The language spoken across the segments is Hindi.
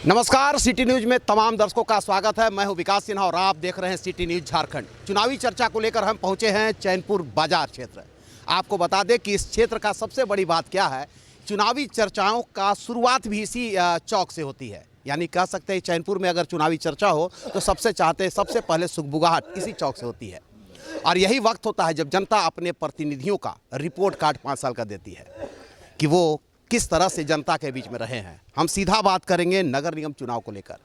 नमस्कार, सिटी न्यूज में तमाम दर्शकों का स्वागत है। मैं हूं विकास सिन्हा और आप देख रहे हैं सिटी न्यूज झारखंड। चुनावी चर्चा को लेकर हम पहुंचे हैं चैनपुर बाजार क्षेत्र। आपको बता दें कि इस क्षेत्र का सबसे बड़ी बात क्या है, चुनावी चर्चाओं का शुरुआत भी इसी चौक से होती है। यानी कह सकते हैं चैनपुर में अगर चुनावी चर्चा हो तो सबसे पहले सुगबुगाहट इसी चौक से होती है। और यही वक्त होता है जब जनता अपने प्रतिनिधियों का रिपोर्ट कार्ड 5 साल का देती है कि वो किस तरह से जनता के बीच में रहे हैं। हम सीधा बात करेंगे नगर निगम चुनाव को लेकर।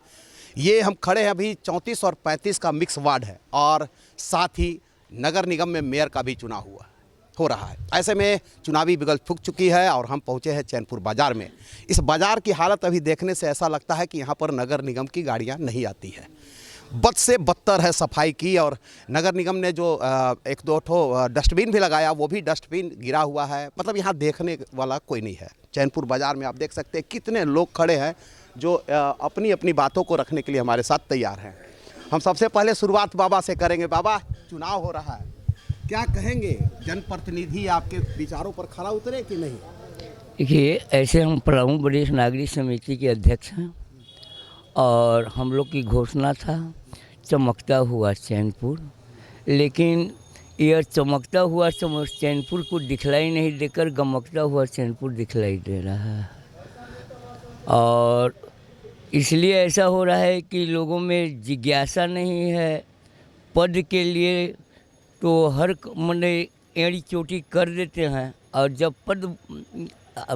ये हम खड़े हैं, अभी 34 और 35 का मिक्स वार्ड है और साथ ही नगर निगम में मेयर का भी चुनाव हो रहा है। ऐसे में चुनावी बिगल फूंक चुकी है और हम पहुंचे हैं चैनपुर बाजार में। इस बाजार की हालत अभी देखने से ऐसा लगता है कि यहाँ पर नगर निगम की गाड़ियाँ नहीं आती है। बद से बदतर है सफाई की, और नगर निगम ने जो एक दो ठो डस्टबिन भी लगाया, वो भी डस्टबिन गिरा हुआ है। मतलब यहाँ देखने वाला कोई नहीं है। चैनपुर बाज़ार में आप देख सकते हैं कितने लोग खड़े हैं जो अपनी अपनी बातों को रखने के लिए हमारे साथ तैयार हैं। हम सबसे पहले शुरुआत बाबा से करेंगे। बाबा, चुनाव हो रहा है, क्या कहेंगे? जनप्रतिनिधि आपके विचारों पर खरा उतरे कि नहीं? देखिए, ऐसे हम प्रमुख वरिष्ठ नागरिक समिति के अध्यक्ष हैं और हम लोग की घोषणा था चमकता हुआ चैनपुर, लेकिन यह चमकता हुआ चैनपुर को दिखलाई नहीं देकर गमकता हुआ चैनपुर दिखलाई दे रहा है। और इसलिए ऐसा हो रहा है कि लोगों में जिज्ञासा नहीं है पद के लिए, तो हर मने एड़ी चोटी कर देते हैं और जब पद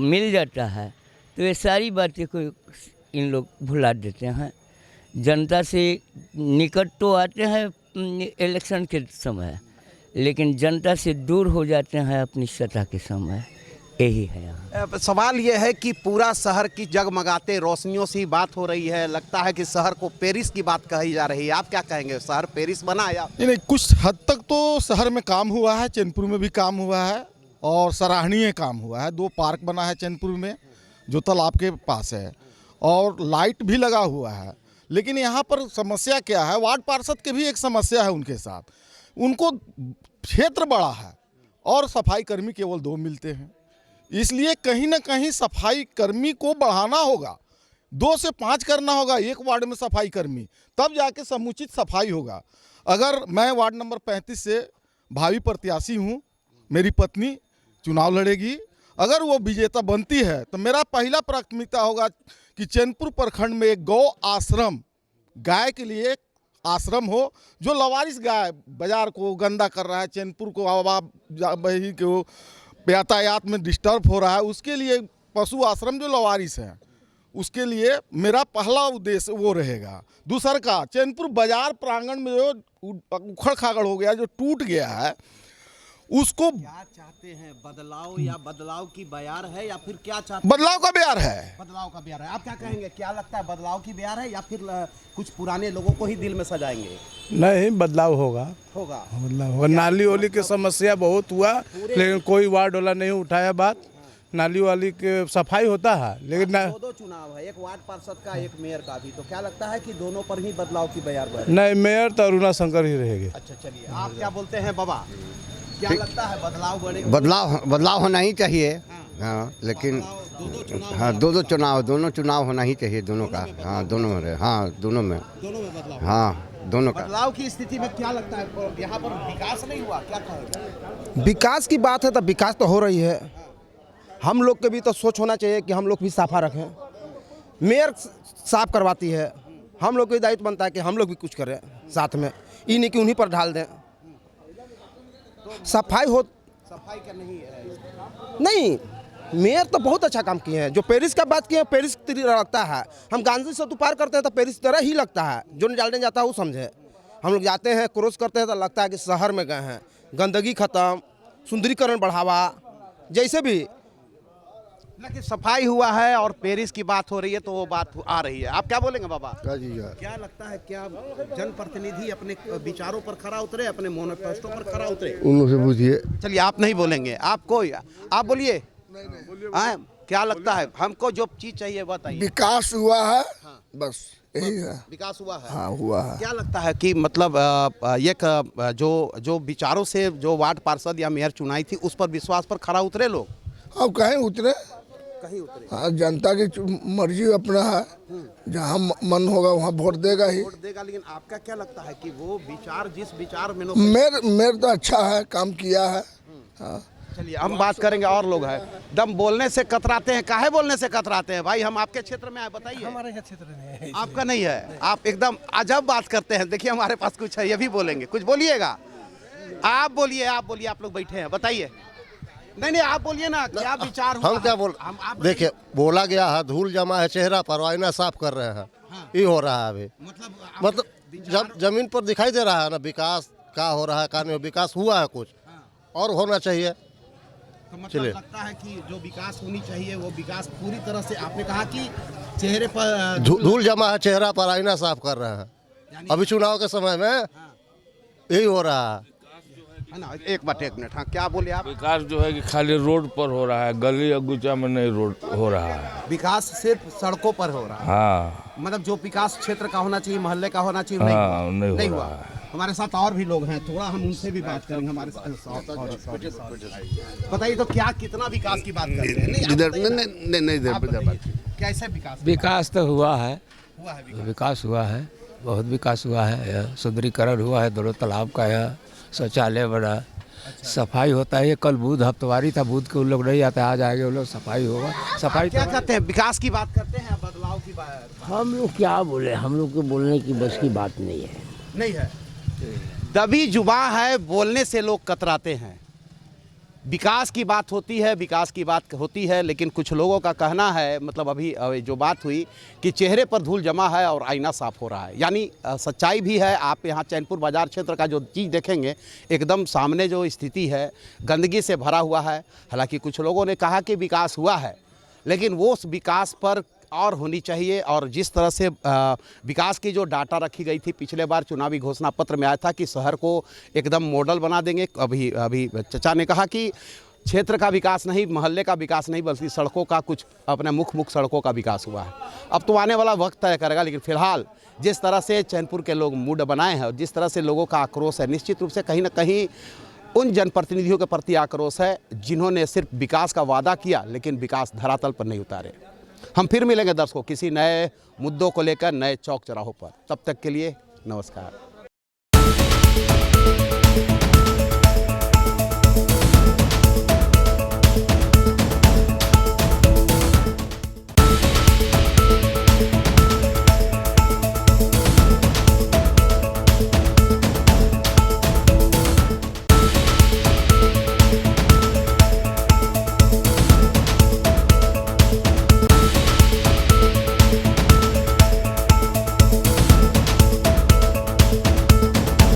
मिल जाता है तो ये सारी बातें को इन लोग भुला देते हैं। जनता से निकट तो आते हैं इलेक्शन के समय, लेकिन जनता से दूर हो जाते हैं अपनी सत्ता के समय। यही है यहाँ। सवाल ये है कि पूरा शहर की जगमगाते रोशनियों से बात हो रही है। लगता है कि शहर को पेरिस की बात कही जा रही है। आप क्या कहेंगे, शहर पेरिस बना या नहीं? कुछ हद तक तो शहर में काम हुआ है, चैनपुर में भी काम हुआ है और सराहनीय काम हुआ है। 2 पार्क बना है चैनपुर में जो तालाब के पास है, और लाइट भी लगा हुआ है। लेकिन यहाँ पर समस्या क्या है, वार्ड पार्षद के भी एक समस्या है उनके साथ। उनको क्षेत्र बड़ा है और सफाई कर्मी केवल 2 मिलते हैं। इसलिए कहीं ना कहीं सफाई कर्मी को बढ़ाना होगा, 2 से 5 करना होगा एक वार्ड में सफाई कर्मी, तब जाके समुचित सफाई होगा। अगर मैं वार्ड नंबर 35 से भावी प्रत्याशी हूँ, मेरी पत्नी चुनाव लड़ेगी, अगर वो विजेता बनती है तो मेरा पहला प्राथमिकता होगा कि चैनपुर प्रखंड में एक गौ आश्रम, गाय के लिए एक आश्रम हो। जो लवारिस गाय बाजार को गंदा कर रहा है, चैनपुर को आवाजाही को यातायात में डिस्टर्ब हो रहा है, उसके लिए पशु आश्रम जो लवारिस है, उसके लिए मेरा पहला उद्देश्य वो रहेगा। दूसरा का चैनपुर बाजार प्रांगण में जो उखड़ खागड़ हो गया, जो टूट गया है, उसको क्या चाहते हैं? बदलाव या बदलाव की बयार है या फिर क्या चाहते हैं? बदलाव का बयार है। बदलाव का बयार है। आप क्या कहेंगे, क्या लगता है, बदलाव की बयार है या फिर कुछ पुराने लोगों को ही दिल में सजाएंगे? नहीं, बदलाव होगा। बदलाव होगा। नाली वाली की समस्या बहुत हुआ, लेकिन कोई वार्ड वाला नहीं उठाया बात। नाली वाली के सफाई होता है, लेकिन 2 चुनाव है, एक वार्ड पार्षद का, एक मेयर का भी, तो क्या लगता है कि दोनों पर ही बदलाव की बयार है? नहीं, मेयर तो अरुणा शंकर ही रहेगी। अच्छा, चलिए, आप क्या बोलते हैं बाबा, क्या लगता है बदलाव बढ़ेगा? बदलाव होना ही चाहिए। हाँ, लेकिन हाँ, 2 चुनाव, दोनों चुनाव होना ही चाहिए, दोनों का। हाँ, दोनों में, हाँ दोनों में बदलाव। हाँ, दोनों का। बदलाव की स्थिति में क्या लगता है, यहाँ पर विकास नहीं हुआ, क्या कहेंगे? विकास की बात है तो विकास तो हो रही है। हम लोग के भी तो सोच होना चाहिए कि हम लोग भी साफा रखें। मेयर साफ करवाती है, हम लोग का दायित्व बनता है कि हम लोग भी कुछ करें साथ में, ये नहीं कि उन्हीं पर ढाल दें। सफाई का नहीं है? नहीं, मेयर तो बहुत अच्छा काम किए हैं। जो पेरिस का बात किए हैं, पेरिस की तरह लगता है। हम गांधी से तो पार करते हैं तो पेरिस की तरह ही लगता है। जो डालने जाता है वो समझे। हम लोग जाते हैं, क्रॉस करते हैं तो लगता है कि शहर में गए हैं। गंदगी खत्म, सुंदरीकरण बढ़ावा, जैसे भी। लेकिन सफाई हुआ है और पेरिस की बात हो रही है तो वो बात आ रही है। आप क्या बोलेंगे बाबा? क्या लगता है, क्या जनप्रतिनिधि अपने विचारों पर खरा उतरे, अपने मैनिफेस्टो पर खरा उतरे? उनसे पूछिए। चलिए, आप नहीं बोलेंगे, आपको आप बोलिए। क्या लगता है, हमको जो चीज चाहिए बताइए। विकास हुआ है। हाँ। बस यही है। विकास हुआ है। हाँ, हुआ है। क्या लगता है कि मतलब ये जो विचारों से जो वार्ड पार्षद या मेयर चुनाई थी, उस पर विश्वास पर खरा उतरे लोग? अब कहीं उतरे, कहीं उतरे। हाँ, जनता की मर्जी अपना है, जहाँ मन होगा वहाँ वोट देगा ही। वोट देगा, लेकिन आपका क्या लगता है कि वो विचार जिस विचार में मेर तो अच्छा है, काम किया है। हाँ, चलिए हम बात करेंगे। और लोग हैं दम बोलने से कतराते हैं, काहे बोलने से कतराते हैं भाई? हम आपके क्षेत्र में आए, बताइए। हमारे यहाँ क्षेत्र में है। आपका नहीं है, आप एकदम अजब बात करते हैं। देखिए हमारे पास कुछ है, ये भी बोलेंगे, कुछ बोलिएगा। आप बोलिए, आप लोग बैठे हैं, बताइए। नहीं आप बोलिए ना, क्या विचार हुआ? हम क्या बोल, देखिए बोला गया है धूल जमा है चेहरा पर, आईना साफ कर रहे हैं। ये हो रहा है अभी, मतलब जब जमीन पर दिखाई दे रहा है ना विकास का हो रहा है, कार्य विकास हुआ है कुछ और होना चाहिए। तो मतलब लगता है कि जो विकास होनी चाहिए वो विकास पूरी तरह से, आपने कहा कि चेहरे पर धूल जमा है चेहरा पर, आईना साफ कर रहे हैं। अभी चुनाव के समय में यही हो रहा है ना। एक मिनट, हाँ क्या बोले आप? विकास जो है कि खाली रोड पर हो रहा है, गली अगुचा में नहीं रोड हो रहा है। विकास सिर्फ सड़कों पर हो रहा है। हाँ, मतलब जो विकास क्षेत्र का होना चाहिए, मोहल्ले का होना चाहिए, हाँ, नहीं हुआ। रहा है। हमारे साथ और भी लोग हैं, थोड़ा हम उनसे भी बात करेंगे। हमारे साथ बताइए तो क्या, कितना विकास की बात करते हैं? नहीं, कैसे विकास तो हुआ है, विकास हुआ है, बहुत विकास हुआ है। सुंदरीकरण हुआ है, दोनों तालाब का है, शौचालय बना, सफाई होता है। ये कल बुध हफ्तवारी था, बुध के उन लोग नहीं आते, आज आएंगे उन लोग, सफाई होगा। सफाई क्या कहते हैं, विकास की बात करते हैं, बदलाव की बात? हम लोग क्या बोले, हम लोग के बोलने की बस की बात नहीं है। नहीं है, दबी जुबां है, बोलने से लोग कतराते हैं। विकास की बात होती है, विकास की बात होती है, लेकिन कुछ लोगों का कहना है, मतलब अभी जो बात हुई कि चेहरे पर धूल जमा है और आईना साफ हो रहा है, यानी सच्चाई भी है। आप यहाँ चैनपुर बाजार क्षेत्र का जो चीज़ देखेंगे, एकदम सामने जो स्थिति है गंदगी से भरा हुआ है। हालांकि कुछ लोगों ने कहा कि विकास हुआ है, लेकिन वो उस विकास पर और होनी चाहिए। और जिस तरह से विकास की जो डाटा रखी गई थी, पिछले बार चुनावी घोषणा पत्र में आया था कि शहर को एकदम मॉडल बना देंगे। अभी चचा ने कहा कि क्षेत्र का विकास नहीं, मोहल्ले का विकास नहीं, बल्कि सड़कों का, कुछ अपने मुख्य सड़कों का विकास हुआ है। अब तो आने वाला वक्त तय करेगा, लेकिन फिलहाल जिस तरह से चैनपुर के लोग मूड बनाए हैं और जिस तरह से लोगों का आक्रोश है, निश्चित रूप से कहीं ना कहीं उन जनप्रतिनिधियों के प्रति आक्रोश है जिन्होंने सिर्फ विकास का वादा किया, लेकिन विकास धरातल पर नहीं उतारे। हम फिर मिलेंगे दर्शकों किसी नए मुद्दों को लेकर, नए चौक चौराहों पर। तब तक के लिए नमस्कार।